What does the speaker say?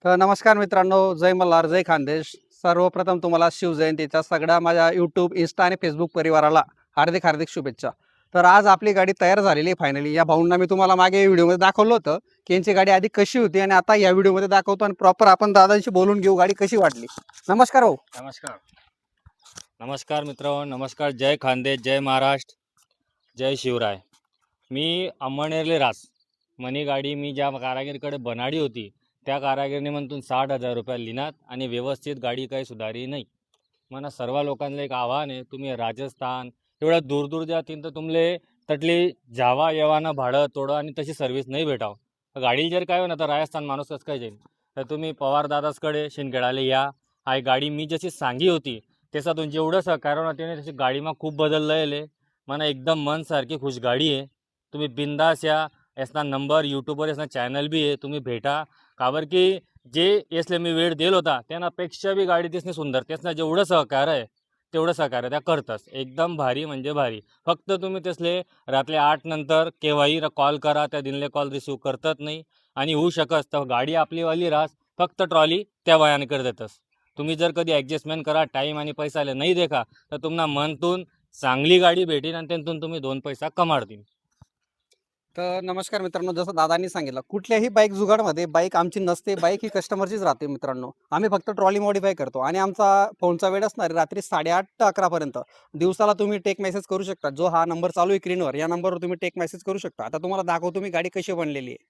तर नमस्कार मित्रांनो, जय मल्हार, जय खानदेश. सर्वप्रथम तुम्हाला शिवजयंतीच्या सगळ्या माझ्या यूट्यूब, इंस्टा आणि फेसबुक परिवाराला हार्दिक हार्दिक शुभेच्छा. तर आज आपली गाडी तयार झालेली आहे फायनली. या भाऊंना मी तुम्हाला मागे व्हिडिओमध्ये दाखवलं होतं की यांची गाडी आधी कशी होती आणि आता या व्हिडिओमध्ये दाखवतो आणि प्रॉपर आपण दादांशी बोलून घेऊ गाडी कशी वाटली. नमस्कार भाऊ. नमस्कार. नमस्कार मित्रांनो, नमस्कार. जय खानदेश, जय महाराष्ट्र, जय शिवराय. मी अमळनेरले रास. मनी गाडी मी ज्या कारागीरकडे बनाडी होती त्या कारागीरने म्हणतून 60,000 रुपये लिहिनात आणि व्यवस्थित गाडी काही सुधारी नाही. मला सर्व लोकांना एक आव्हान आहे, तुम्ही राजस्थान एवढ्या दूर दूर जातील तर तुमले तटली जावा येवानं भाडं तोडं आणि तशी सर्व्हिस नाही भेटावं. तर गाडी जर काय होणार तर राजस्थान माणूस कसं काय जाईल. तर तुम्ही पवार दादाचकडे शिंदखेडाले या. हा गाडी मी जशी सांगी होती त्याच्यातून जेवढं सहकार्य होणार त्याने तशी गाडीमा खूप बदललं आहे. मला एकदम मन सारखी खुश गाडी आहे. तुम्ही बिंदास या. याचा नंबर यूट्यूबवर याचा चॅनल बी आहे, तुम्ही भेटा. काबर की जे यसले मी वेळ दिला होता त्यापेक्षा बी गाडी त्यासने सुंदर, त्यासनं जेवढं सहकार्य आहे तेवढं सहकार्य त्या करतच. एकदम भारी म्हणजे भारी. फक्त तुम्ही त्यासले रात्री 8 नंतर केव्हाही कॉल करा, त्या दिनले कॉल रिसिव्ह करतात नाही. आणि होऊ शकत तर गाडी आपलीवाली रास, फक्त ट्रॉली त्या वयाने कर देतस. तुम्ही जर कधी ॲडजस्टमेंट करा, टाईम आणि पैसाले नाही देखा तर तुम्हाला मनतून चांगली गाडी भेटेल आणि त्यातून तुम्ही 2 पैसा कमाडतील. तर नमस्कार मित्रांनो, जसं दादांनी सांगितलं कुठल्याही बाईक जुगाडमध्ये बाईक आमची नसते, बाईक ही कस्टमरचीच राहते मित्रांनो. आम्ही फक्त ट्रॉली मॉडिफाय करतो आणि आमचा फोनचा वेळ असणार आहे रात्री 8:30 ते 11पर्यंत. दिवसाला तुम्ही टेक मेसेज करू शकता. जो हा नंबर चालू आहे स्क्रीनवर, या नंबरवर तुम्ही टेक मेसेज करू शकता. आता तुम्हाला दाखवतो मी गाडी कशी बनलेली आहे.